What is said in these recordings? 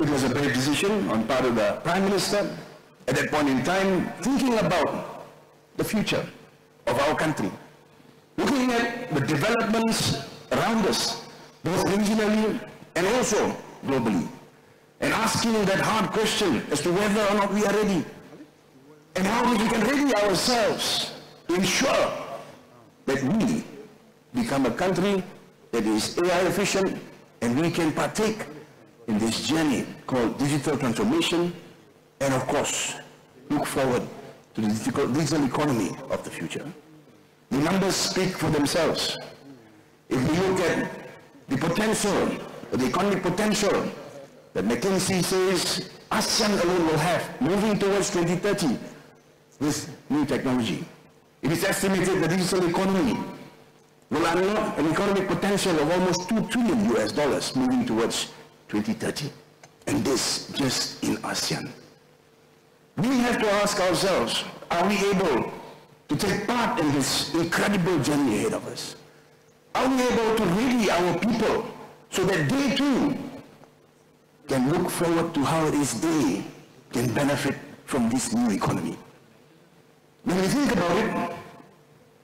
it was a brave decision on part of the Prime Minister at that point in time, thinking about the future of our country, looking at the developments around us, both regionally and also globally, and asking that hard question as to whether or not we are ready, and how we can ready ourselves to ensure that we become a country that is AI efficient and we can partake in this journey called digital transformation, and of course, look forward to the digital economy of the future. The numbers speak for themselves. If we look at the potential, the economic potential that McKinsey says ASEAN alone will have moving towards 2030 with new technology, it is estimated the digital economy will unlock an economic potential of almost $2 trillion moving towards 2030. And this just in ASEAN. We have to ask ourselves, are we able to take part in this incredible journey ahead of us? Are we able to ready our people so that they too can look forward to how it is they can benefit from this new economy? When we think about it,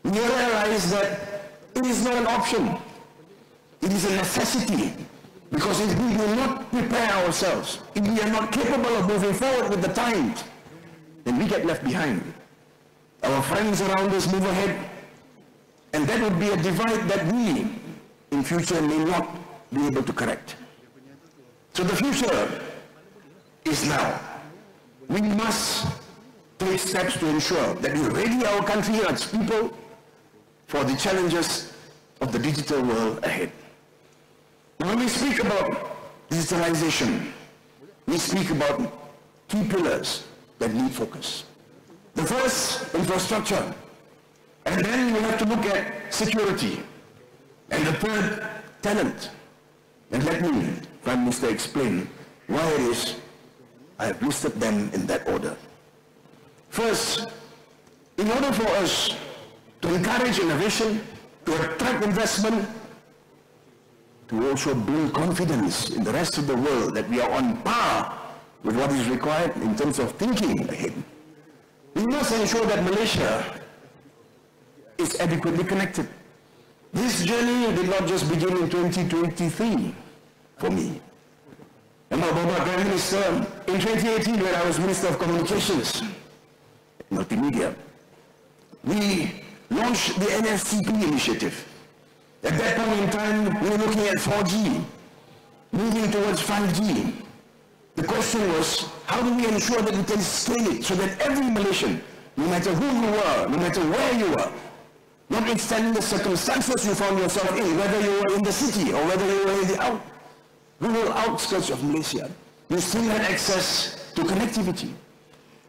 we realize that it is not an option. It is a necessity. Because if we do not prepare ourselves, if we are not capable of moving forward with the times, then we get left behind. Our friends around us move ahead, and that would be a divide that we, in future, may not be able to correct. So the future is now. We must take steps to ensure that we ready our country and its people for the challenges of the digital world ahead. Now, when we speak about digitalization, we speak about key pillars that need focus. The first, infrastructure. And then we have to look at security. And the third, talent. And let me, Prime Minister, explain why it is I have listed them in that order. First, in order for us to encourage innovation, to attract investment, to also build confidence in the rest of the world that we are on par with what is required in terms of thinking ahead, we must ensure that Malaysia is adequately connected. This journey did not just begin in 2023 for me. And my Prime Minister, in 2018 when I was Minister of Communications, Multimedia, we launched the NFCP initiative. At that point in time, we were looking at 4G, moving towards 5G. The question was, how do we ensure that we can scale it so that every Malaysian, no matter who you are, no matter where you are, notwithstanding the circumstances you found yourself in, whether you were in the city or whether you were in the rural outskirts of Malaysia, you still had access to connectivity.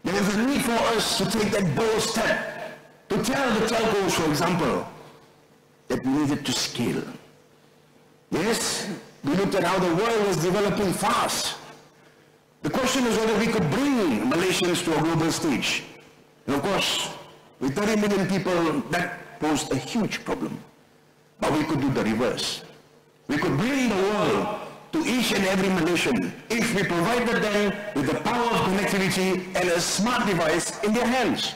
There was a need for us to take that bold step, to tell the telcos, for example, that we needed to scale. Yes, we looked at how the world was developing fast. The question is whether we could bring Malaysians to a global stage. And of course, with 30 million people, that posed a huge problem. But we could do the reverse. We could bring the world to each and every Malaysian if we provided them with the power of connectivity and a smart device in their hands.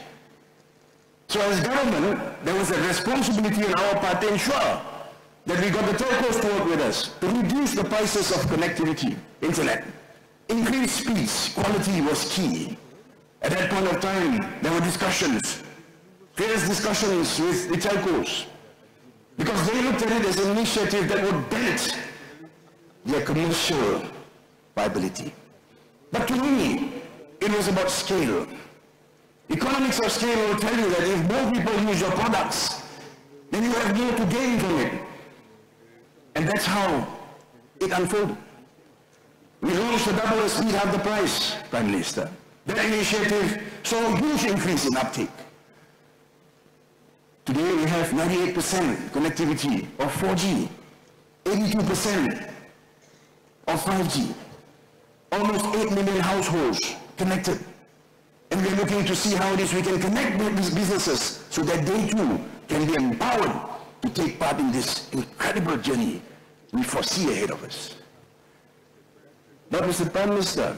So as government, there was a responsibility on our part to ensure that we got the telcos to work with us, to reduce the prices of connectivity, internet. Increased speeds, quality was key. At that point of time, there were discussions, fierce discussions with the telcos, because they looked at it as an initiative that would benefit their commercial viability. But to me, it was about scale. Economics of scale will tell you that if more people use your products, then you have more to gain from it. And that's how it unfolded. We launched the double the speed, half the price, Prime Minister. That initiative saw a huge increase in uptake. Today we have 98% connectivity of 4G, 82% of 5G, almost 8 million households connected. And we're looking to see how it is we can connect with these businesses so that they too can be empowered to take part in this incredible journey we foresee ahead of us. But Mr. Prime Minister,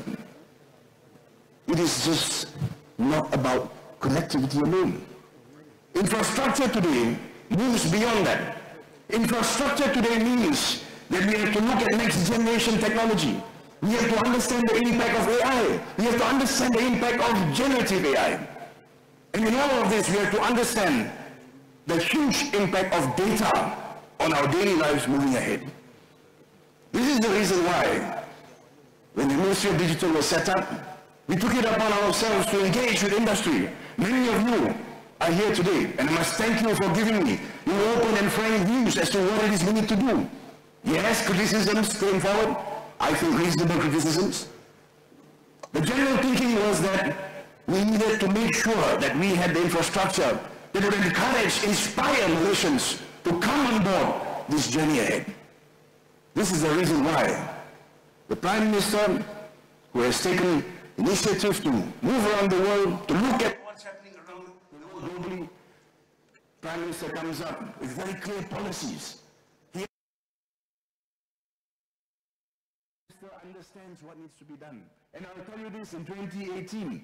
it is just not about connectivity alone. Infrastructure today moves beyond that. Infrastructure today means that we have to look at next generation technology. We have to understand the impact of AI. We have to understand the impact of generative AI. And in all of this, we have to understand the huge impact of data on our daily lives moving ahead. This is the reason why, when the Ministry of Digital was set up, we took it upon ourselves to engage with industry. Many of you are here today, and I must thank you for giving me your open and frank views as to what it is we need to do. Yes, criticisms going forward. I think reasonable criticisms. The general thinking was that we needed to make sure that we had the infrastructure that would encourage, inspire Malaysians to come on board this journey ahead. This is the reason why the Prime Minister, who has taken initiative to move around the world, to look at what's happening around the world globally, Prime Minister comes up with very clear policies. He understands what needs to be done. And I'll tell you this, in 2018,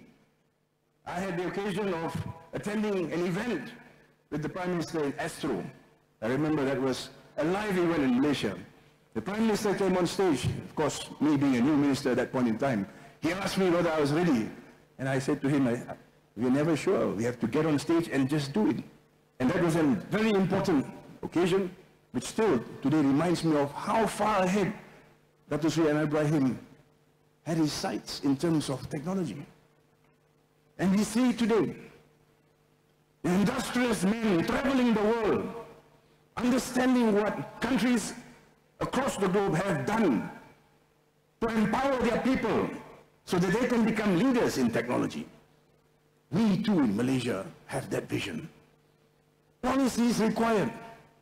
I had the occasion of attending an event with the Prime Minister in Astro. I remember that was a live event in Malaysia. The Prime Minister came on stage, of course, me being a new minister at that point in time. He asked me whether I was ready. And I said to him, we're never sure. We have to get on stage and just do it. And that was a very important occasion, which still today reminds me of how far ahead Datuk Seri Ibrahim had his sights in terms of technology. And we see today, the industrious men traveling the world, understanding what countries across the globe have done to empower their people so that they can become leaders in technology. We too in Malaysia have that vision. Policy is required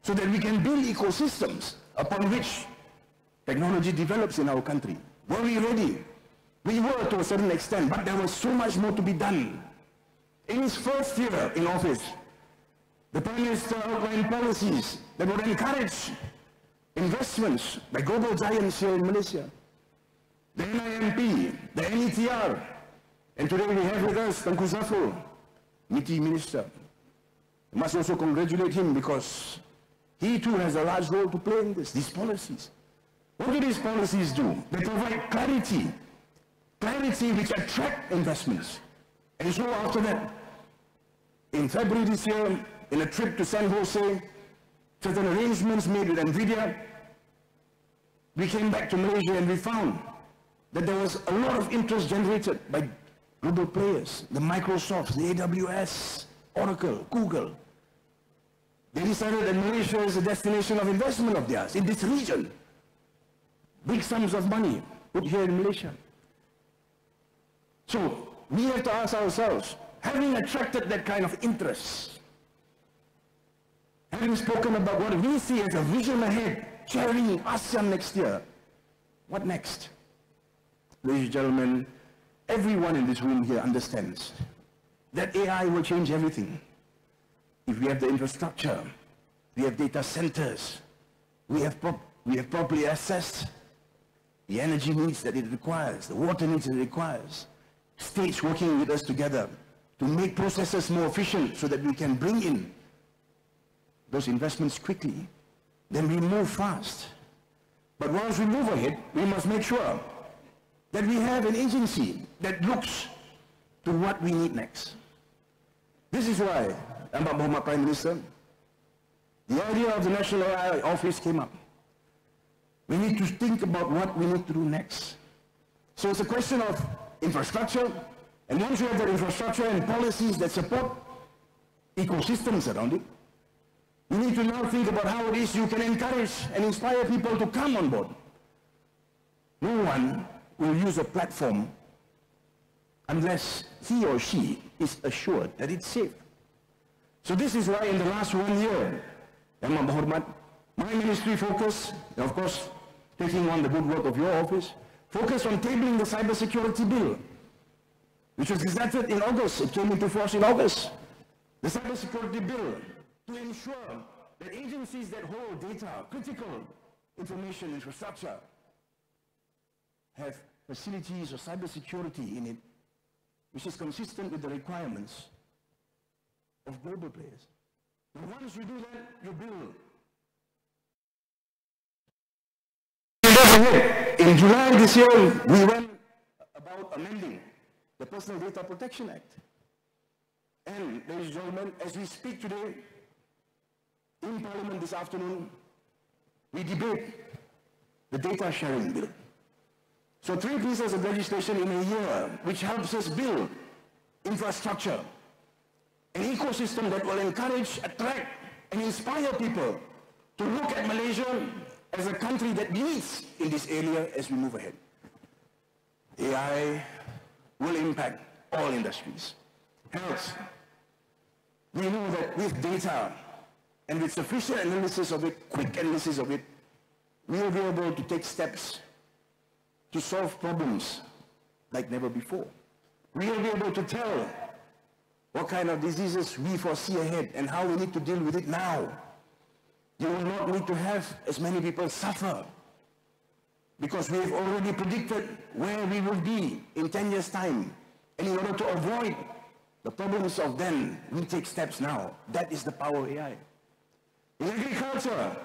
so that we can build ecosystems upon which technology develops in our country. Were we ready? We were to a certain extent, but there was so much more to be done. In his first year in office, the Prime Minister outlined policies that would encourage investments by global giants here in Malaysia. The NIMP, the NETR, and today we have with us Tengku Zafrul, MITEC Minister. We must also congratulate him because he too has a large role to play in these policies. What do these policies do? They provide clarity which attract investments. And so after that, in February this year, in a trip to San Jose, certain arrangements made with NVIDIA, we came back to Malaysia and we found that there was a lot of interest generated by global players, the Microsoft, the AWS, Oracle, Google. They decided that Malaysia is a destination of investment of theirs in this region. Big sums of money put here in Malaysia. So we have to ask ourselves, having attracted that kind of interest, having spoken about what we see as a vision ahead, chairing ASEAN next year, what next? Ladies and gentlemen, everyone in this room here understands that AI will change everything. If we have the infrastructure, we have data centers, we have properly assessed the energy needs that it requires, the water needs that it requires, states working with us together to make processes more efficient so that we can bring in those investments quickly, then we move fast. But once we move ahead, we must make sure that we have an agency that looks to what we need next. This is why, Anwar Prime Minister, the idea of the National AI Office came up. We need to think about what we need to do next. So it's a question of infrastructure, and once you have that infrastructure and policies that support ecosystems around it, you need to now think about how it is you can encourage and inspire people to come on board. No one will use a platform unless he or she is assured that it's safe. So this is why in the last 1 year, my ministry focused, of course, taking on the good work of your office, focused on tabling the cybersecurity bill, which was gazetted in August. It came into force in August. The cybersecurity bill to ensure that agencies that hold data, critical information infrastructure, have facilities or cybersecurity in it, which is consistent with the requirements of global players. And once you do that, you build. In July this year, we went about amending the Personal Data Protection Act. And, ladies and gentlemen, as we speak today, in Parliament this afternoon, we debate the data sharing bill. So 3 pieces of legislation in a year, which helps us build infrastructure, an ecosystem that will encourage, attract, and inspire people to look at Malaysia as a country that leads in this area as we move ahead. AI will impact all industries. Health. We know that with data and with sufficient analysis of it, quick analysis of it, we will be able to take steps to solve problems like never before. We will be able to tell what kind of diseases we foresee ahead and how we need to deal with it now. You will not need to have as many people suffer because we have already predicted where we will be in 10 years' time. And in order to avoid the problems of then, we take steps now. That is the power of AI. In agriculture,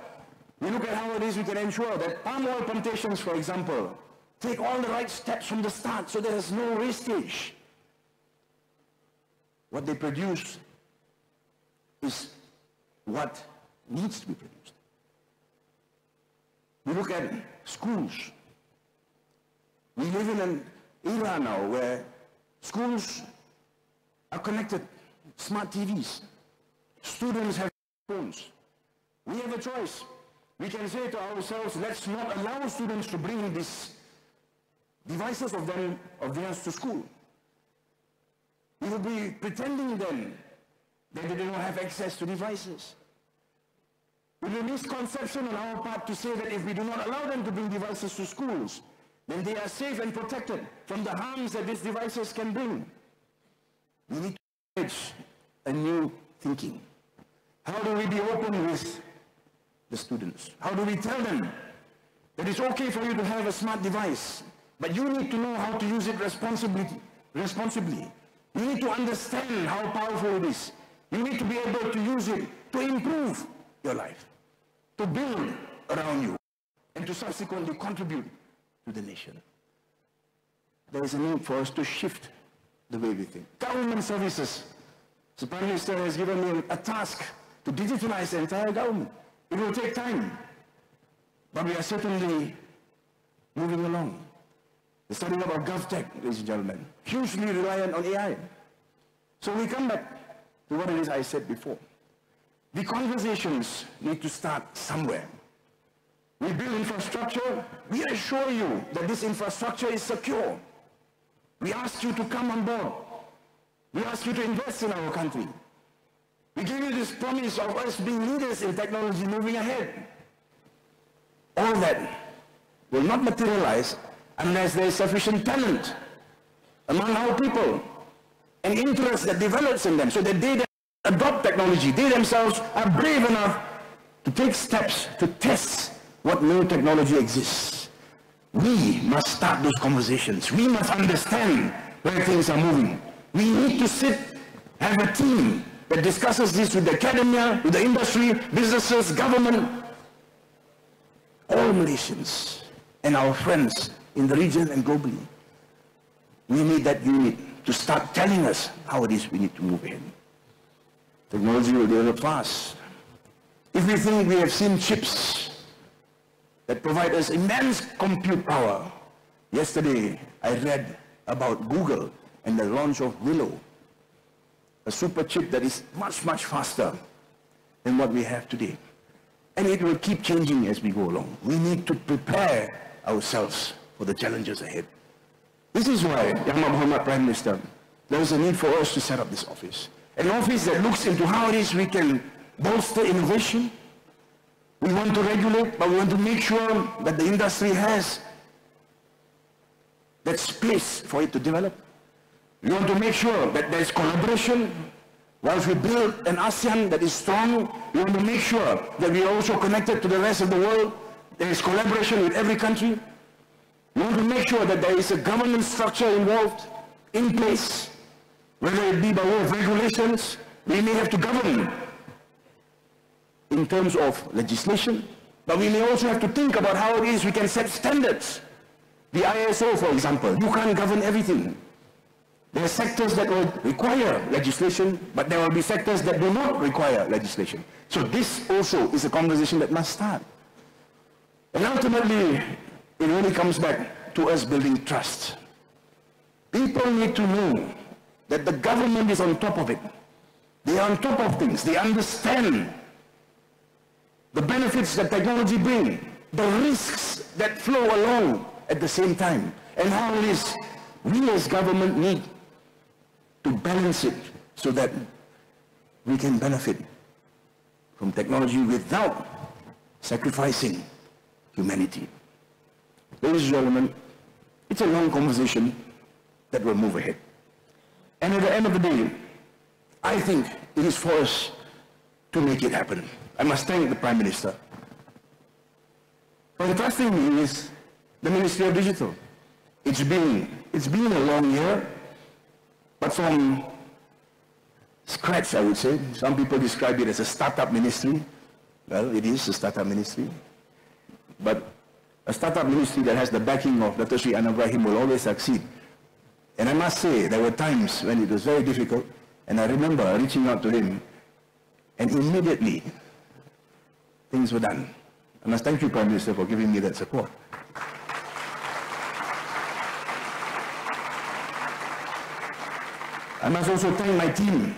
we look at how it is we can ensure that palm oil plantations, for example, take all the right steps from the start so there is no wastage. What they produce is what needs to be produced. We look at schools. We live in an era now where schools are connected, smart TVs. Students have phones. We have a choice. We can say to ourselves, let's not allow students to bring these devices of theirs to school. We will be pretending then that they do not have access to devices. It will be a misconception on our part to say that if we do not allow them to bring devices to schools, then they are safe and protected from the harms that these devices can bring. We need to encourage a new thinking. How do we be open with the students? How do we tell them that it's okay for you to have a smart device, but you need to know how to use it responsibly. You need to understand how powerful it is. You need to be able to use it to improve your life, to build around you, and to subsequently contribute to the nation. There is a need for us to shift the way we think. Government services. The Prime Minister has given me a task to digitalize the entire government. It will take time, but we are certainly moving along. The starting up of GovTech, ladies and gentlemen, hugely reliant on AI. So we come back to what it is I said before. The conversations need to start somewhere. We build infrastructure. We assure you that this infrastructure is secure. We ask you to come on board. We ask you to invest in our country. We give you this promise of us being leaders in technology moving ahead. All that will not materialize unless there is sufficient talent among our people and interest that develops in them so that they adopt technology. They themselves are brave enough to take steps to test what new technology exists. We must start those conversations. We must understand where things are moving. We need to sit, have a team that discusses this with the academia, with the industry, businesses, government, all Malaysians and our friends in the region and globally. We need that unit to start telling us how it is we need to move ahead. Technology will develop fast. If we think we have seen chips that provide us immense compute power, yesterday I read about Google and the launch of Willow, a super chip that is much, much faster than what we have today. And it will keep changing as we go along. We need to prepare ourselves for the challenges ahead. This is why, Yang Muhammad Prime Minister, there is a need for us to set up this office. An office that looks into how it is we can bolster innovation. We want to regulate, but we want to make sure that the industry has that space for it to develop. We want to make sure that there is collaboration. Whilst we build an ASEAN that is strong, we want to make sure that we are also connected to the rest of the world. There is collaboration with every country. We We want to make sure that there is a governance structure involved, in place, whether it be by way of regulations. We may have to govern in terms of legislation, but we may also have to think about how it is we can set standards. The ISO, for example, you can't govern everything. There are sectors that will require legislation, but there will be sectors that do not require legislation. So this also is a conversation that must start. And ultimately, it really comes back to us building trust. People need to know that the government is on top of it. They are on top of things. They understand the benefits that technology brings, the risks that flow along at the same time, and how it is we as government need to balance it so that we can benefit from technology without sacrificing humanity. Ladies and gentlemen, it's a long conversation that will move ahead. And at the end of the day, I think it is for us to make it happen. I must thank the Prime Minister for entrusting me with the Ministry of Digital. It's been a long year, but from scratch, I would say. Some people describe it as a startup ministry. Well, it is a startup ministry. But a startup ministry that has the backing of Datuk Seri Ibrahim will always succeed. And I must say, there were times when it was very difficult, and I remember reaching out to him, and immediately, things were done. I must thank you, Prime Minister, for giving me that support. I must also thank my team.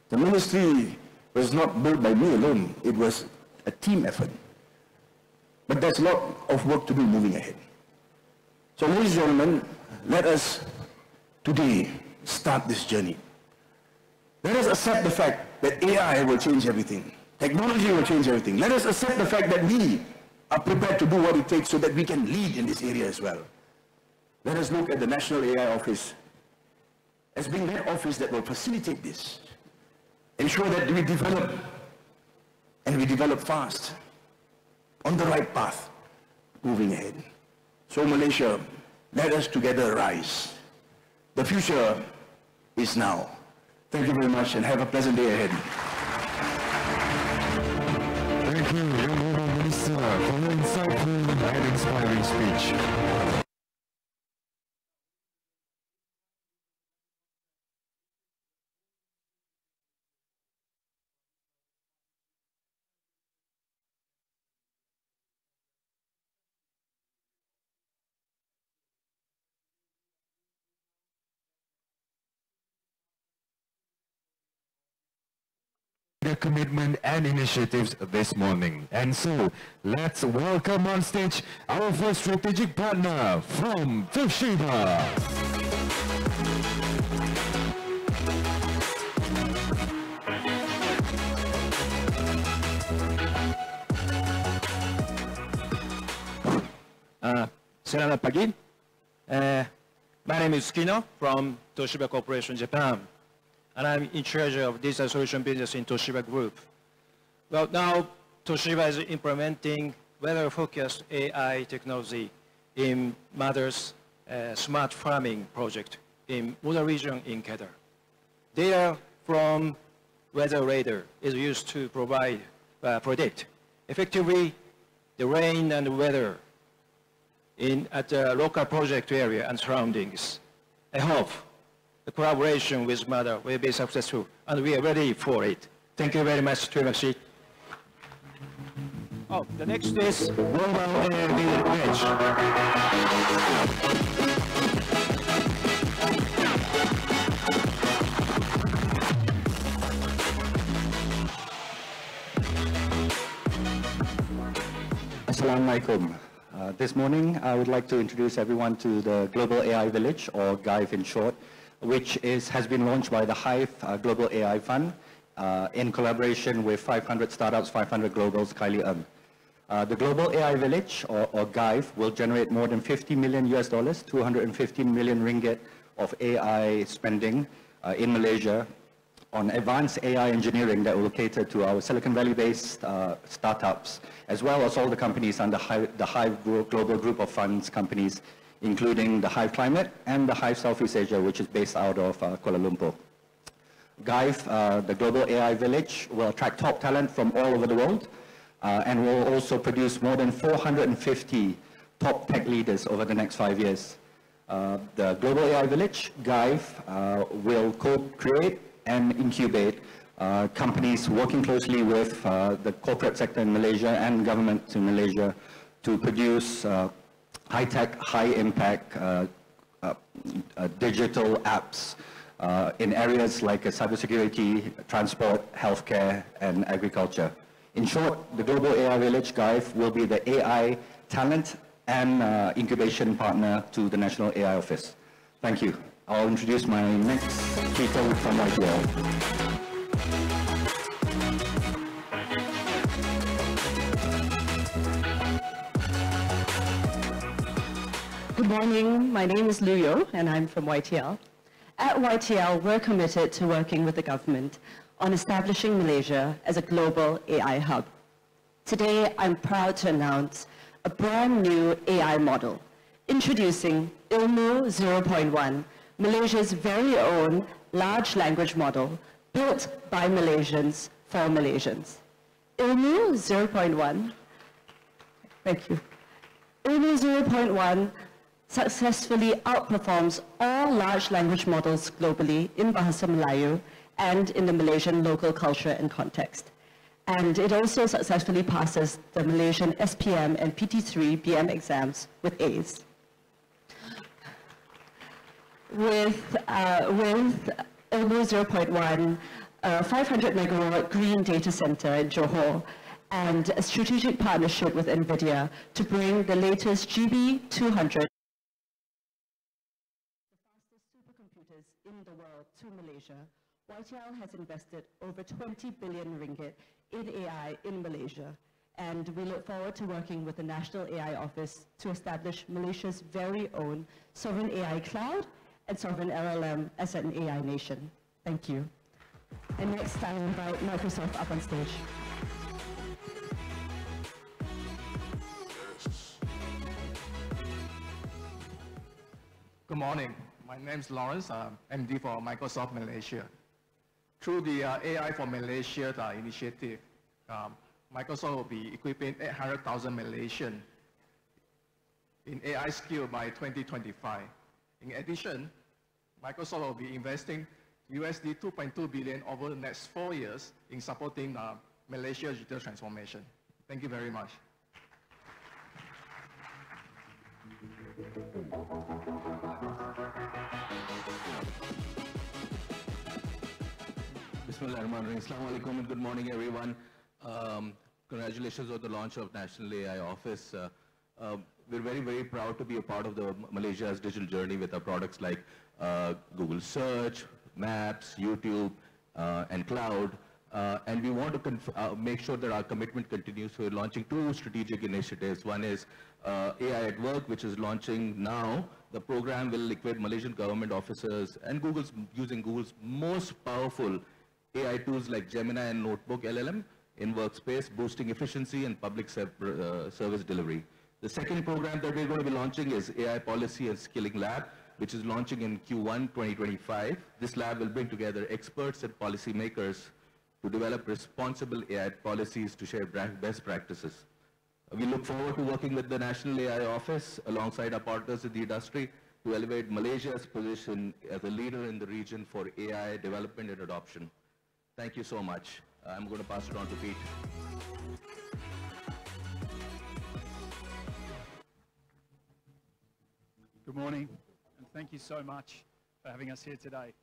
The ministry was not built by me alone. It was a team effort. But there's a lot of work to do moving ahead. So, ladies and gentlemen, let us today start this journey. Let us accept the fact that AI will change everything. Technology will change everything. Let us accept the fact that we are prepared to do what it takes so that we can lead in this area as well. Let us look at the National AI Office as being that office that will facilitate this. Ensure that we develop, and we develop fast, on the right path, moving ahead. So Malaysia, let us together rise. The future is now. Thank you very much and have a pleasant day ahead. Thank you, Honourable Minister, for your insightful and inspiring speech. Their commitment and initiatives this morning. And so, let's welcome on stage our first strategic partner from Toshiba. Selamat pagi. My name is Kino from Toshiba Corporation, Japan. And I'm in charge of digital solution business in Toshiba Group. Well, now Toshiba is implementing weather-focused AI technology in Mother's smart farming project in Mula region in Kedah. Data from weather radar is used to predict effectively the rain and weather at the local project area and surroundings. I hope the collaboration with Mother will be successful, and we are ready for it. Thank you very much, Tumashi. Oh, the next is Global AI Village. Assalamualaikum. This morning, I would like to introduce everyone to the Global AI Village, or GAIV in short, which has been launched by the Hive Global AI Fund in collaboration with 500 startups, 500 globals, Kylie The Global AI Village, or GAIV, will generate more than $50 million, 215 million ringgit of AI spending in Malaysia on advanced AI engineering that will cater to our Silicon Valley-based startups, as well as all the companies under the Hive Global Group of Funds companies, including the Hive Climate and the Hive Southeast Asia, which is based out of Kuala Lumpur. GIVE, the Global AI Village, will attract top talent from all over the world and will also produce more than 450 top tech leaders over the next 5 years. The Global AI Village, GIVE, will co-create and incubate companies working closely with the corporate sector in Malaysia and government in Malaysia to produce high-tech, high-impact digital apps in areas like cybersecurity, transport, healthcare, and agriculture. In short, the Global AI Village, GIVE, will be the AI talent and incubation partner to the National AI Office. Thank you. I'll introduce my next speaker from YTL. Good morning, my name is Lu Yo and I'm from YTL. At YTL, we're committed to working with the government on establishing Malaysia as a global AI hub. Today, I'm proud to announce a brand new AI model, introducing Ilmu 0.1, Malaysia's very own large language model built by Malaysians for Malaysians. Ilmu 0.1, thank you. Ilmu 0.1 successfully outperforms all large language models globally in Bahasa Melayu and in the Malaysian local culture and context. And it also successfully passes the Malaysian SPM and PT3 BM exams with A's. With Ilmu 0.1, a 500 megawatt green data center in Johor, and a strategic partnership with NVIDIA to bring the latest GB200 in the world to Malaysia, YTL has invested over 20 billion ringgit in AI in Malaysia, and we look forward to working with the National AI Office to establish Malaysia's very own sovereign AI cloud and sovereign LLM as an AI nation. Thank you. And next, I invite Microsoft up on stage. Good morning. My name is Lawrence. I'm MD for Microsoft Malaysia. Through the AI for Malaysia initiative, Microsoft will be equipping 800,000 Malaysians in AI skill by 2025. In addition, Microsoft will be investing USD 2.2 billion over the next 4 years in supporting Malaysia's digital transformation. Thank you very much. Bismillahirrahmanirrahim. Assalamu alaikum and good morning, everyone. Congratulations on the launch of National AI Office. We're very, very proud to be a part of the Malaysia's digital journey with our products like Google Search, Maps, YouTube, and Cloud. And we want to make sure that our commitment continues. So we're launching 2 strategic initiatives. One is AI at Work, which is launching now. The program will equip Malaysian government officers and using Google's most powerful AI tools like Gemini and Notebook LLM in workspace, boosting efficiency and public service delivery. The second program that we're going to be launching is AI Policy and Skilling Lab, which is launching in Q1 2025. This lab will bring together experts and policymakers to develop responsible AI policies to share best practices. We look forward to working with the National AI Office alongside our partners in the industry to elevate Malaysia's position as a leader in the region for AI development and adoption. Thank you so much. I'm going to pass it on to Pete. Good morning, and thank you so much for having us here today.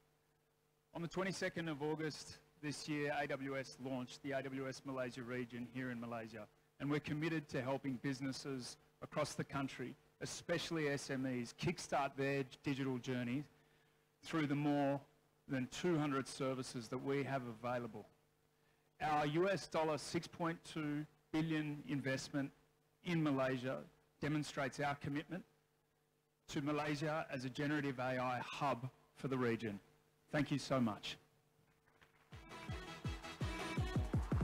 On the 22nd of August this year, AWS launched the AWS Malaysia region here in Malaysia, and we're committed to helping businesses across the country, especially SMEs, kickstart their digital journey through the more than 200 services that we have available. Our US $6.2 billion investment in Malaysia demonstrates our commitment to Malaysia as a generative AI hub for the region. Thank you so much.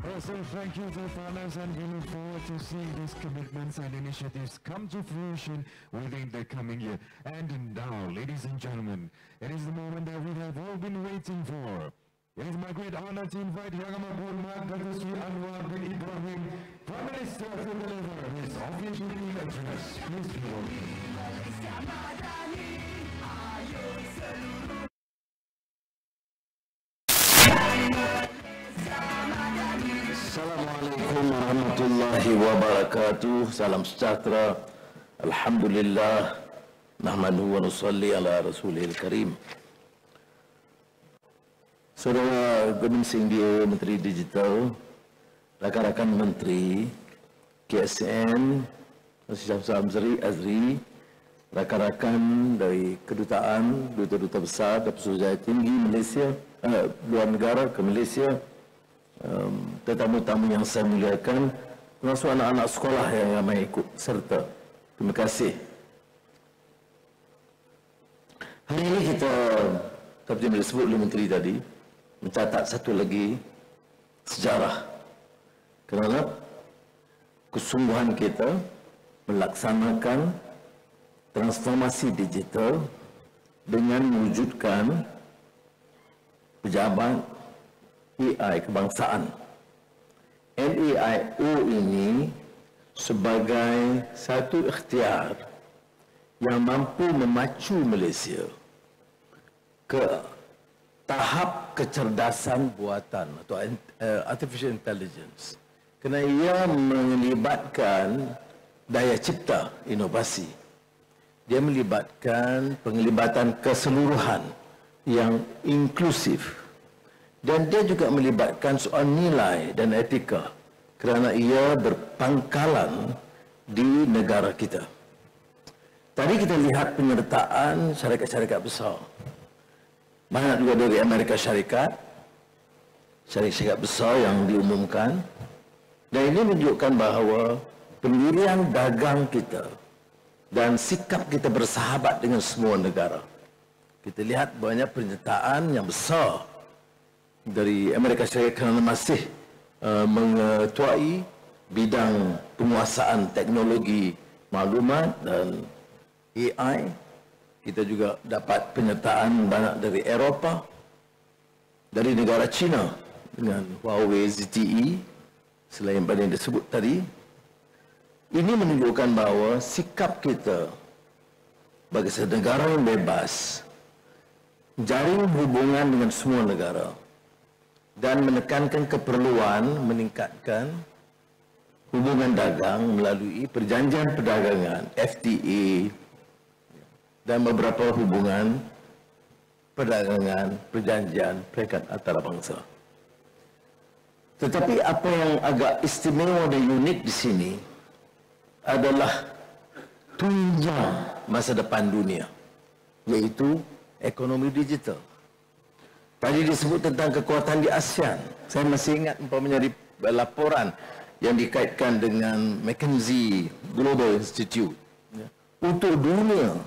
Also, thank you to partners, and we look forward to seeing these commitments and initiatives come to fruition within the coming year. And now, ladies and gentlemen, it is the moment that we have all been waiting for. It is my great honor to invite Yang Amat Berhormat Datuk Seri Anwar bin Ibrahim, Prime Minister, to deliver his official address. Please be welcome. Assalamualaikum warahmatullahi wabarakatuh. Salam sejahtera. Alhamdulillah. Nahmaduhu wa nusalli ala rasulil karim. Saudara Geminsing dia, Menteri Digital, rakan-rakan Menteri, KSN, Seri, Azri, rakan-rakan dari kedutaan, duta-duta besar dan pesuruhjaya tinggi Malaysia, luar negara ke Malaysia, tetamu-tamu yang saya muliakan, termasuk anak-anak sekolah yang ramai ikut serta. Terima kasih. Hari ini kita, seperti yang disebut oleh Menteri tadi, mencatat satu lagi sejarah kerana kesungguhan kita melaksanakan transformasi digital dengan mewujudkan pejabat AI kebangsaan. NAIO ini sebagai satu ikhtiar yang mampu memacu Malaysia ke tahap kecerdasan buatan atau artificial intelligence, kerana ia melibatkan daya cipta inovasi. Dia melibatkan penglibatan keseluruhan yang inklusif, dan dia juga melibatkan soal nilai dan etika kerana ia berpangkalan di negara kita. Tadi kita lihat penyertaan syarikat-syarikat besar. Banyak juga dari Amerika Syarikat, syarikat besar yang diumumkan. Dan ini menunjukkan bahawa pendirian dagang kita dan sikap kita bersahabat dengan semua negara. Kita lihat banyak pernyataan yang besar dari Amerika Syarikat kerana masih mengetuai bidang penguasaan teknologi maklumat dan AI. Kita juga dapat penyertaan banyak dari Eropah, dari negara China dengan Huawei ZTE, selain pada yang disebut tadi. Ini menunjukkan bahawa sikap kita bagi negara yang bebas, jaring hubungan dengan semua negara, dan menekankan keperluan meningkatkan hubungan dagang melalui perjanjian perdagangan, FTA, dan beberapa hubungan perdagangan, perjanjian peringkat antarabangsa. Tetapi apa yang agak istimewa dan unik di sini adalah tunjang masa depan dunia, yaitu ekonomi digital. Tadi disebut tentang kekuatan di ASEAN. Saya masih ingat umpamanya di laporan yang dikaitkan dengan McKinsey Global Institute untuk dunia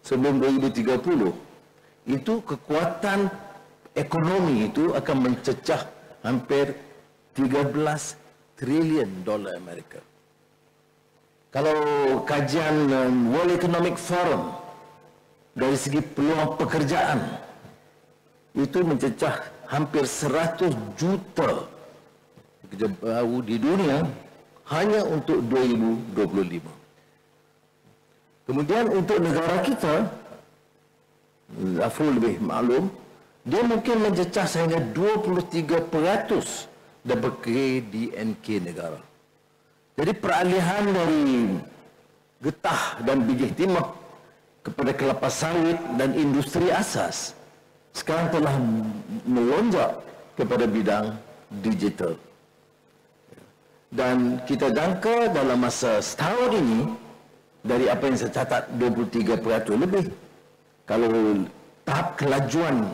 sebelum 2030, itu kekuatan ekonomi itu akan mencecah hampir 13 trilion dolar Amerika. Kalau kajian World Economic Forum dari segi peluang pekerjaan, itu mencecah hampir 100 juta pekerja baru di dunia hanya untuk 2025. Kemudian untuk negara kita, Zafrul lebih maklum, dia mungkin mencecah sehingga 23% daripada DNK negara. Jadi peralihan dari getah dan biji timah kepada kelapa sawit dan industri asas sekarang telah melonjak kepada bidang digital. Dan kita jangka dalam masa setahun ini, dari apa yang saya catat 23% lebih. Kalau tahap kelajuan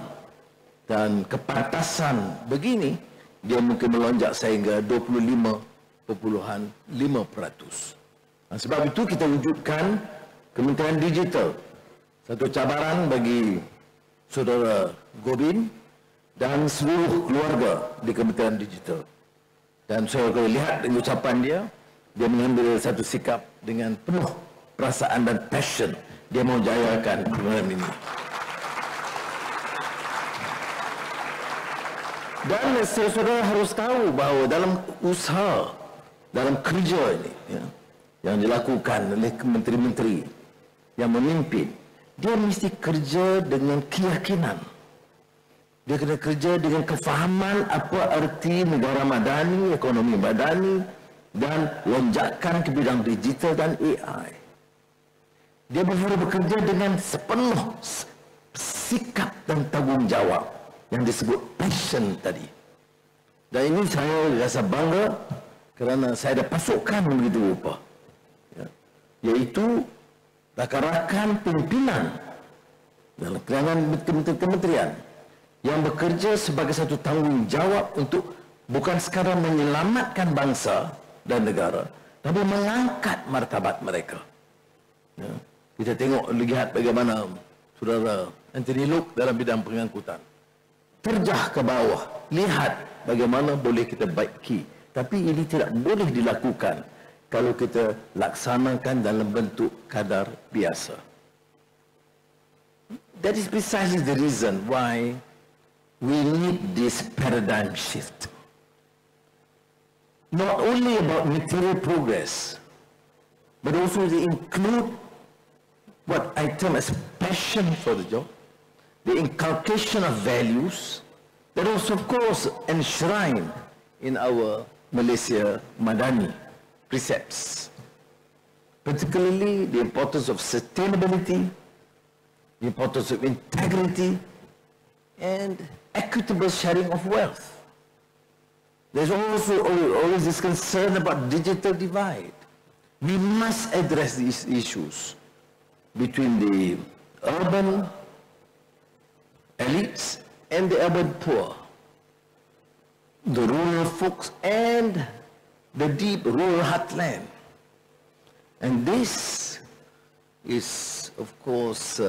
dan kepantasan begini, dia mungkin melonjak sehingga 25.5%. Sebab itu kita wujudkan Kementerian Digital, satu cabaran bagi saudara Gobin dan seluruh keluarga di Kementerian Digital. Dan saya kalau lihat dengan ucapan dia, dia mengambil satu sikap dengan penuh perasaan dan passion. Dia mau jayakan program ini. Dan saudara harus tahu bahawa dalam usaha, dalam kerja ini, ya, yang dilakukan oleh menteri-menteri yang memimpin, dia mesti kerja dengan keyakinan. Dia kena kerja dengan kefahaman apa arti negara madani, ekonomi madani, dan lonjakan ke bidang digital dan AI. Dia harus bekerja dengan sepenuh sikap dan tanggungjawab yang disebut passion tadi. Dan ini saya rasa bangga kerana saya ada pasukan begitu rupa. Ya. Iaitu rakan-rakan pimpinan dalam kementerian yang bekerja sebagai satu tanggungjawab untuk bukan sekadar menyelamatkan bangsa dan negara, tapi mengangkat martabat mereka. Ya. Kita tengok, lihat bagaimana saudara Menteri dalam bidang pengangkutan. Terjah ke bawah, lihat bagaimana boleh kita baiki. Tapi ini tidak boleh dilakukan kalau kita laksanakan dalam bentuk kadar biasa. That is precisely the reason why we need this paradigm shift. Not only about material progress, but also to include what I term as passion for the job, the inculcation of values that also, of course, enshrined in our Malaysia Madani precepts, particularly the importance of sustainability, the importance of integrity, and equitable sharing of wealth. There's also always this concern about digital divide. We must address these issues between the urban elites and the urban poor, the rural folks and the deep rural heartland. And this is, of course,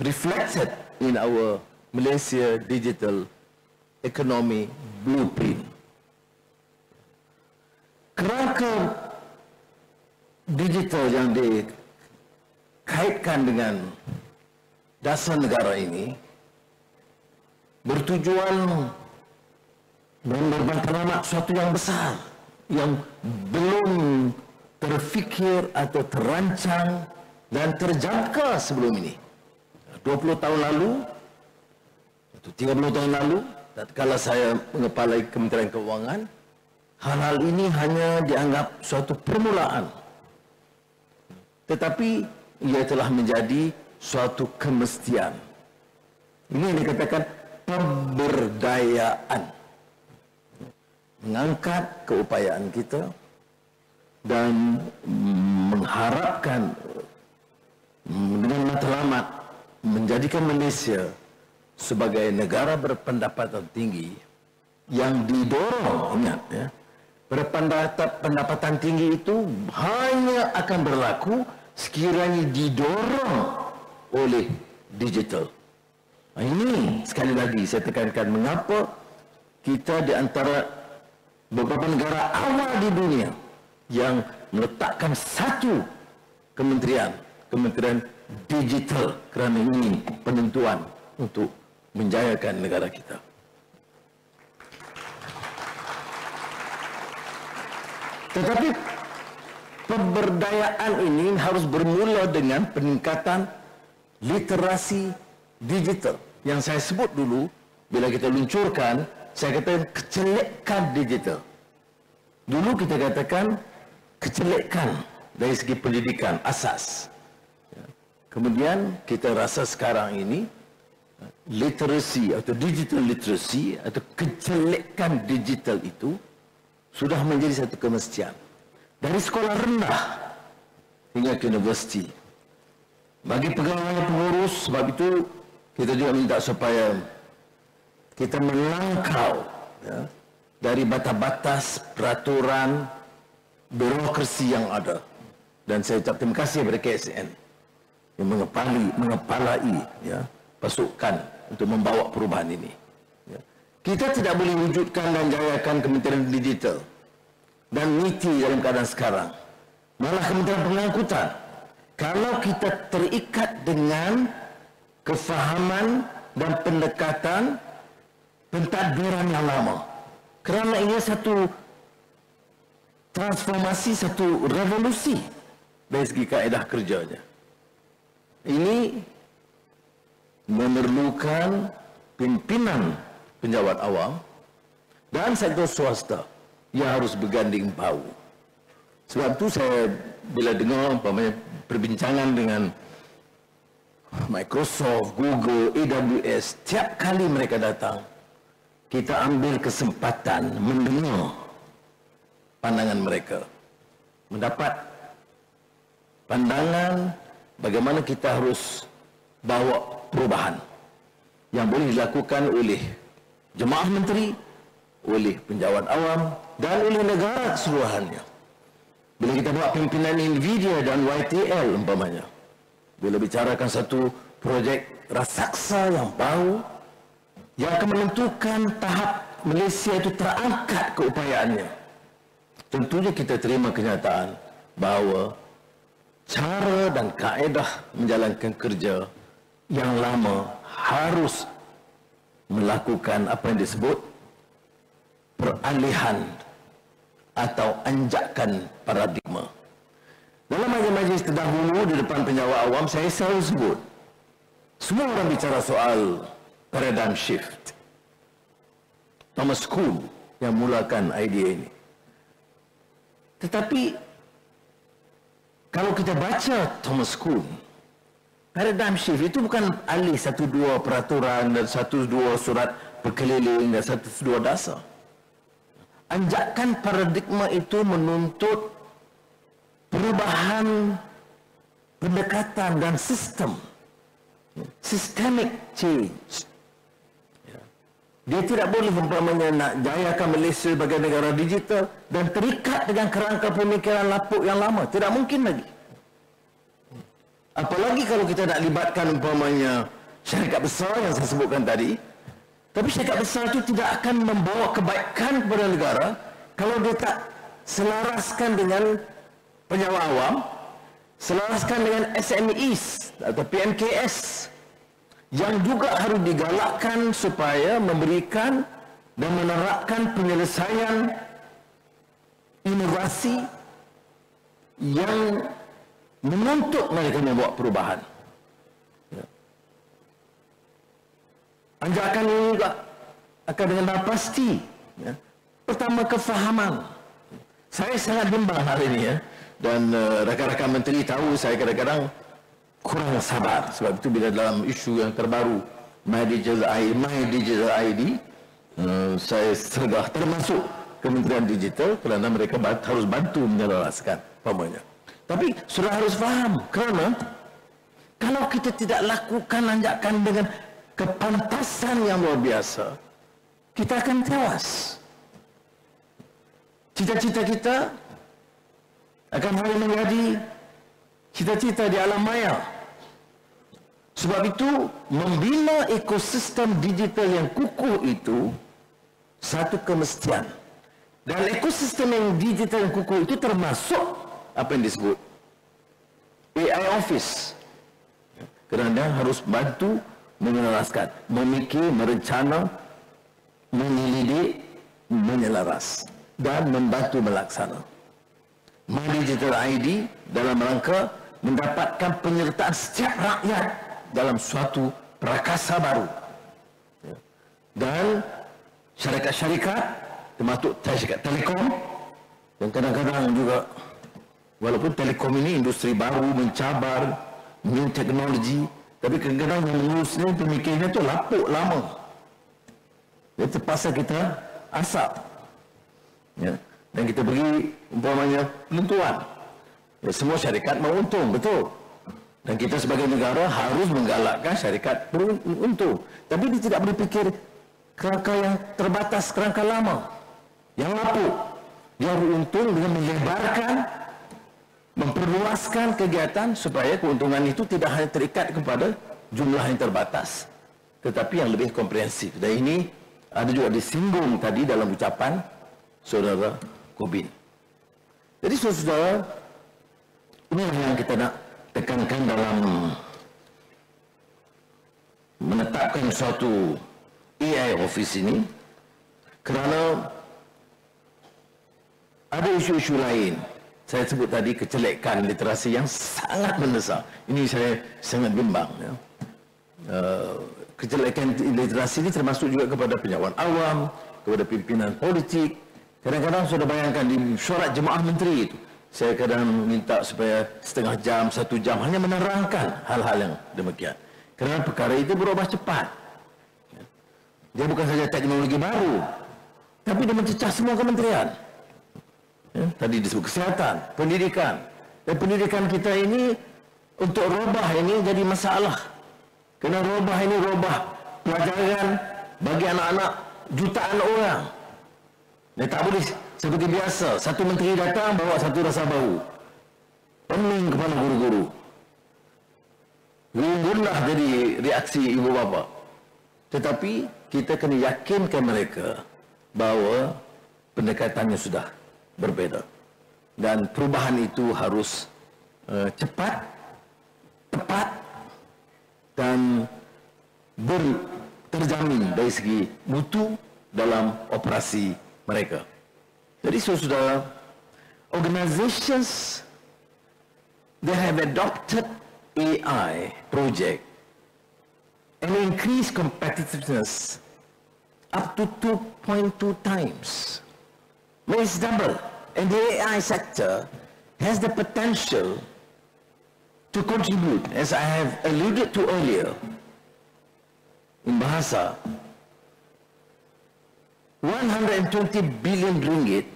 reflected in our Malaysia Digital Economy Blueprint. Kerangka digital yang dikaitkan dengan dasar negara ini bertujuan memperbaiki sesuatu yang besar yang belum terfikir atau terancang dan terjangka sebelum ini. 20 tahun lalu atau 30 tahun lalu, tatkala saya mengepalai Kementerian Keuangan, hal-hal ini hanya dianggap suatu permulaan. Tetapi ia telah menjadi suatu kemestian. Ini yang dikatakan pemberdayaan. Mengangkat keupayaan kita dan mengharapkan dengan matlamat menjadikan Malaysia sebagai negara berpendapatan tinggi yang didorong, ingat ya, berpendapatan tinggi itu hanya akan berlaku sekiranya didorong oleh digital. Ini sekali lagi saya tekankan mengapa kita di antara beberapa negara awal di dunia yang meletakkan satu kementerian digital kerana ini penentuan untuk menjayakan negara kita. Tetapi pemberdayaan ini harus bermula dengan peningkatan literasi digital. Yang saya sebut dulu, bila kita luncurkan, saya katakan kecelekan digital. Dulu kita katakan kecelekan dari segi pendidikan asas. Kemudian kita rasa sekarang ini literasi atau digital literacy atau kecelekan digital itu sudah menjadi satu kemestian. Dari sekolah rendah hingga ke universiti. Bagi pegawai-pengurus, sebab itu kita juga minta supaya kita melangkau ya, dari batas-batas peraturan birokrasi yang ada. Dan saya ucap terima kasih kepada KSN yang mengepalai ya, pasukan untuk membawa perubahan ini. Ya. Kita tidak boleh wujudkan dan jayakan Kementerian Digital dan MITEC dalam keadaan sekarang. Malah Kementerian Pengangkutan. Kalau kita terikat dengan kefahaman dan pendekatan pentadbiran yang lama. Kerana ia satu transformasi, satu revolusi dari segi kaedah kerjanya. Ini memerlukan pimpinan penjawat awam dan sektor swasta yang harus berganding bahu. Sebab itu saya bila dengar umpamanya perbincangan dengan Microsoft, Google, AWS, tiap kali mereka datang, kita ambil kesempatan mendengar pandangan mereka, mendapat pandangan bagaimana kita harus bawa perubahan yang boleh dilakukan oleh jemaah menteri, oleh penjawat awam dan oleh negara keseluruhannya. Bila kita buat pimpinan Nvidia dan YTL umpamanya, bila bicarakan satu projek raksasa yang baru yang akan menentukan tahap Malaysia itu terangkat keupayaannya, tentunya kita terima kenyataan bahawa cara dan kaedah menjalankan kerja yang lama harus melakukan apa yang disebut peralihan atau anjakan paradigma. Dalam majlis-majlis terdahulu di depan penjawat awam, saya selalu sebut, semua orang bicara soal paradigm shift. Thomas Kuhn yang mulakan idea ini. Tetapi kalau kita baca Thomas Kuhn, paradigm shift itu bukan alih satu dua peraturan dan satu dua surat berkeliling dan satu dua dasar. Anjakan paradigma itu menuntut perubahan pendekatan dan sistem, systemic change. Dia tidak boleh umpamanya nak jayakan Malaysia sebagai negara digital dan terikat dengan kerangka pemikiran lapuk yang lama. Tidak mungkin lagi. Apalagi kalau kita nak libatkan umpamanya syarikat besar yang saya sebutkan tadi. Tapi syarikat besar itu tidak akan membawa kebaikan kepada negara kalau dia tak selaraskan dengan penjawat awam, selaraskan dengan SMEs atau PMKS yang juga harus digalakkan supaya memberikan dan menerapkan penyelesaian inovasi yang menuntut mereka membuat perubahan. Anjakan ini juga akan dengan pasti. Pertama, kefahaman. Saya sangat bimbang hari ini dan rakan-rakan menteri tahu saya kadang-kadang kurang sabar. Sebab itu bila dalam isu yang terbaru My Digital ID, saya sergah termasuk Kementerian Digital kerana mereka harus bantu menyelaraskan umpamanya. Tapi sudah harus faham kerana kalau kita tidak lakukan anjakan dengan kepantasan yang luar biasa, kita akan tewas. Cita-cita kita akan hanya menjadi cita-cita di alam maya. Sebab itu, membina ekosistem digital yang kukuh itu satu kemestian. Dan ekosistem yang digital yang kukuh itu termasuk apa yang disebut AI Office. Kerana harus bantu menyelaraskan, memikir, merencana, menyelidik, menyelaras dan membantu melaksana. My Digital ID dalam rangka mendapatkan penyertaan setiap rakyat dalam suatu prakasa baru. Dan syarikat-syarikat, termasuk syarikat telekom, yang kadang-kadang juga, walaupun telekom ini industri baru, mencabar, new teknologi, tapi kadang-kadang yang mengurusnya, pemikirnya itu lapuk lama. Jadi terpaksa kita asap. Dan kita beri umpamanya penentuan. Semua syarikat mahu untung, betul. Dan kita sebagai negara harus menggalakkan syarikat beruntung. Tapi dia tidak berfikir kerangka yang terbatas, kerangka lama, yang lapuk. Dia beruntung dengan melebarkan, memperluaskan kegiatan supaya keuntungan itu tidak hanya terikat kepada jumlah yang terbatas, tetapi yang lebih komprehensif. Dan ini ada juga disinggung tadi dalam ucapan Saudara Kobin. Jadi saudara, inilah yang kita nak tekankan dalam menetapkan suatu AI office ini, kerana ada isu-isu lain. Saya sebut tadi kecelekan literasi yang sangat mendesak. Ini saya sangat bimbang. Ya. Kecelekan literasi ini termasuk juga kepada penyawan awam, kepada pimpinan politik. Kadang-kadang sudah bayangkan di syurat jemaah menteri itu, saya kadang minta supaya setengah jam, 1 jam hanya menerangkan hal-hal yang demikian. Kerana perkara itu berubah cepat. Dia bukan saja teknologi baru, tapi dia mencecah semua kementerian. Ya, tadi disebut kesihatan, pendidikan. Dan pendidikan kita ini untuk robah ini jadi masalah. Kena robah ini robah pelajaran bagi anak-anak jutaan orang. Dia tak boleh seperti biasa. Satu menteri datang bawa satu rasa bau. Pening kepala guru-guru. Gundah jadi reaksi ibu bapa. Tetapi kita kena yakinkan mereka bahawa pendekatannya sudah berbeza. Dan perubahan itu harus cepat, tepat dan terjamin dari segi mutu dalam operasi mereka. Jadi saudara, organizations that have adopted AI project and increase competitiveness up to 2.2 times. Means double. And the AI sector has the potential to contribute, as I have alluded to earlier, in Bahasa, 120 billion ringgit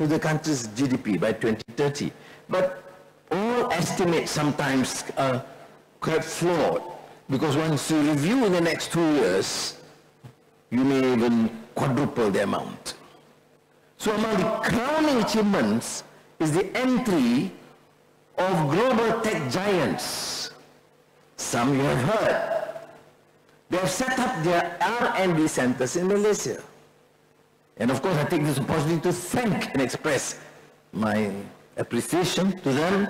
to the country's GDP by 2030. But all estimates sometimes are quite flawed, because once you review in the next 2 years, you may even quadruple the amount. So among the crowning achievements is the entry of global tech giants. Some you have heard. They have set up their R&D centers in Malaysia. And of course, I take this opportunity to thank and express my appreciation to them,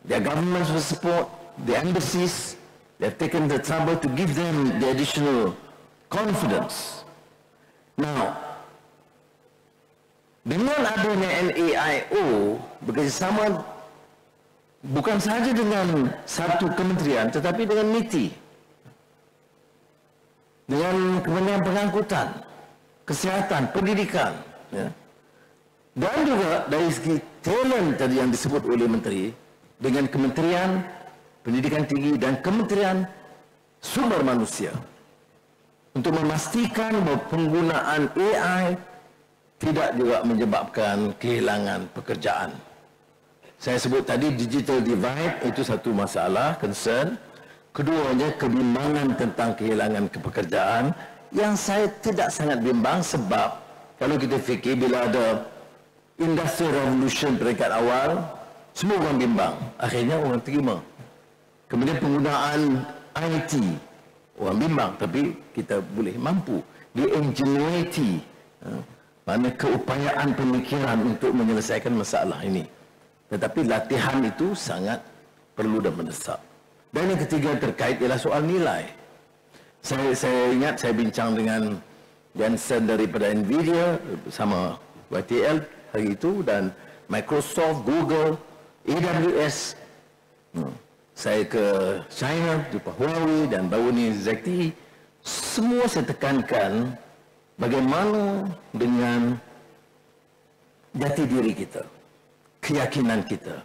their governments for support, the embassies. They have taken the trouble to give them the additional confidence. Now, dengan adanya NAIO bekerjasama bukan sahaja dengan satu kementerian, tetapi dengan MITEC, dengan Kementerian Pengangkutan, Kesihatan, Pendidikan, ya. Dan juga dari segi talent tadi yang disebut oleh Menteri, dengan Kementerian Pendidikan Tinggi dan Kementerian Sumber Manusia, untuk memastikan bahawa penggunaan AI tidak juga menyebabkan kehilangan pekerjaan. Saya sebut tadi digital divide itu satu masalah, concern. Keduanya kebimbangan tentang kehilangan pekerjaan yang saya tidak sangat bimbang, sebab kalau kita fikir bila ada industrial revolution peringkat awal, semua orang bimbang, akhirnya orang terima. Kemudian penggunaan IT, orang bimbang, tapi kita boleh mampu. The ingenuity, mana keupayaan pemikiran untuk menyelesaikan masalah ini. Tetapi latihan itu sangat perlu dan mendesak. Dan yang ketiga terkait ialah soal nilai. Saya ingat saya bincang dengan Jensen daripada Nvidia bersama YTL hari itu, dan Microsoft, Google, AWS. Saya ke China, jumpa Huawei dan baru ni ZTE. Semua saya tekankan bagaimana dengan jati diri kita, keyakinan kita,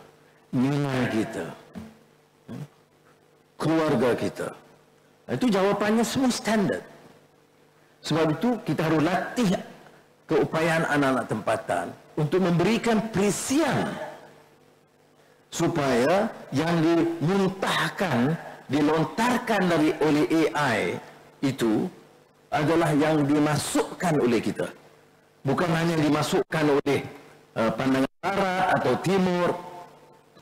nilai kita, keluarga kita. Itu jawapannya semua standard. Sebab itu kita harus latih keupayaan anak-anak tempatan untuk memberikan perisian supaya yang dimuntahkan, dilontarkan oleh AI itu adalah yang dimasukkan oleh kita. Bukan hanya dimasukkan oleh pandangan barat atau timur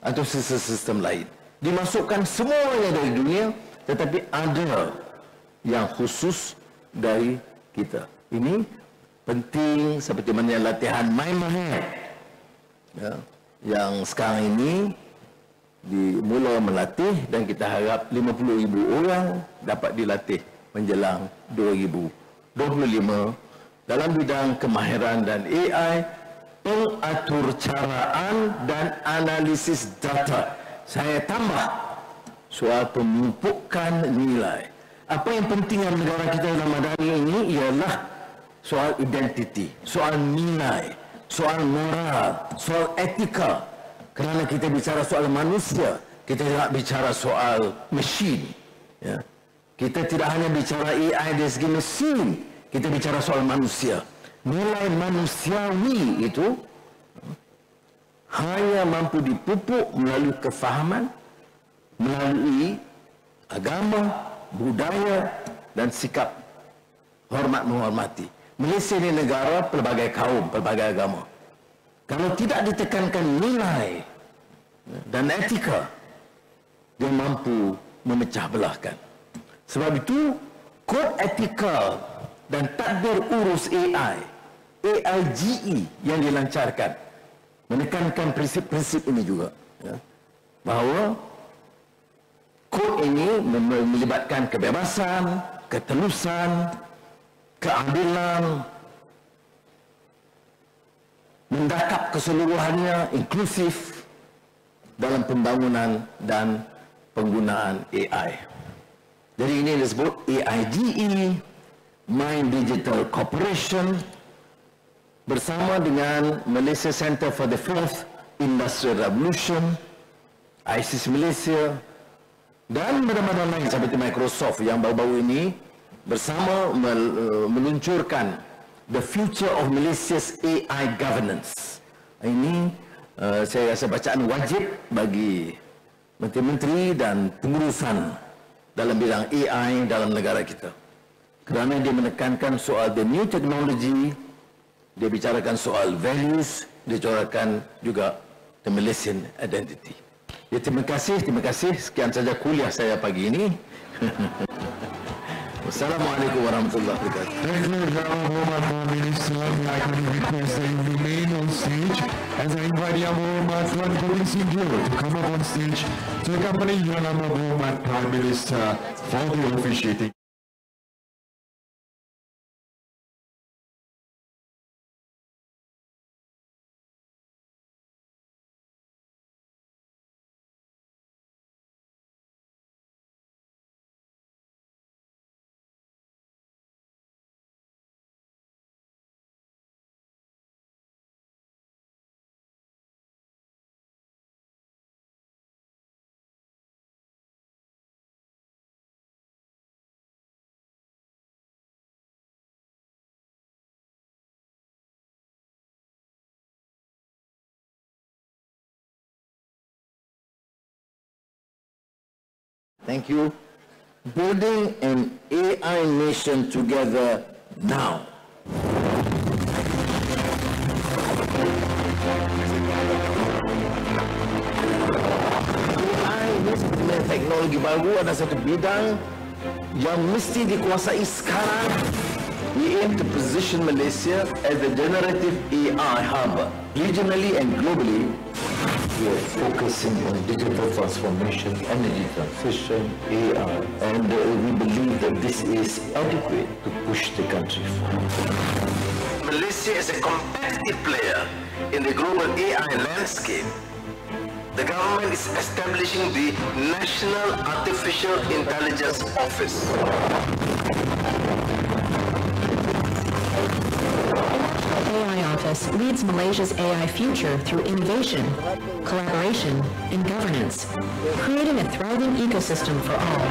atau sistem lain. Dimasukkan semuanya dari dunia, tetapi ada yang khusus dari kita. Ini penting seperti mana latihan main-main. Ya, yang sekarang ini dimula melatih dan kita harap 50,000 orang dapat dilatih menjelang 2025 dalam bidang kemahiran dan AI, pengaturcaraan dan analisis data. Saya tambah soal pemumpukan nilai. Apa yang penting dalam negara kita dalam madani ini ialah soal identiti, soal nilai, soal moral, soal etika. Kerana kita bicara soal manusia, kita tidak bicara soal mesin. Ya. Kita tidak hanya bicara AI dari segi mesin, kita bicara soal manusia. Nilai manusiawi itu hanya mampu dipupuk melalui kefahaman, melalui agama, budaya dan sikap hormat menghormati. Malaysia ini negara pelbagai kaum, pelbagai agama. Kalau tidak ditekankan nilai dan etika, dia mampu memecah belahkan. Sebab itu, kod etika dan tadbir urus AI, AIGE yang dilancarkan, menekankan prinsip-prinsip ini juga. Ya, bahawa kod ini melibatkan kebebasan, ketelusan, keadilan, mendakap keseluruhannya, inklusif dalam pembangunan dan penggunaan AI. Jadi ini disebut AIGE, Mind Digital Corporation, bersama dengan Malaysia Center for the Fourth Industrial Revolution, ISIS Malaysia, dan badan-badan lain seperti Microsoft yang baru-baru ini bersama meluncurkan The Future of Malaysia's AI Governance. Ini saya rasa bacaan wajib bagi menteri-menteri dan pengurusan dalam bidang AI dalam negara kita. Kerana dia menekankan soal the new technology, dia bicarakan soal values, dia bicarakan juga the Malaysian identity. Ya, terima kasih. Sekian saja kuliah saya pagi ini. Wassalamualaikum warahmatullahi wabarakatuh. Thank you, Honorable Minister. I can request that you remain on stage as I invite Yang Berhormat Tuan Guru Sinjo to come up on stage to accompany Yang Berhormat Prime Minister for the officiating. Thank you. Building an AI nation together now. AI ini sebenarnya teknologi baru, ada satu bidang yang mesti dikuasai sekarang. We aim to position Malaysia as a generative AI hub, regionally and globally. We are focusing on digital transformation, energy transition, AI, and we believe that this is adequate to push the country forward. Malaysia is a competitive player in the global AI landscape. The government is establishing the National Artificial Intelligence Office. AI Office leads Malaysia's AI future through innovation, collaboration, and governance, creating a thriving ecosystem for all.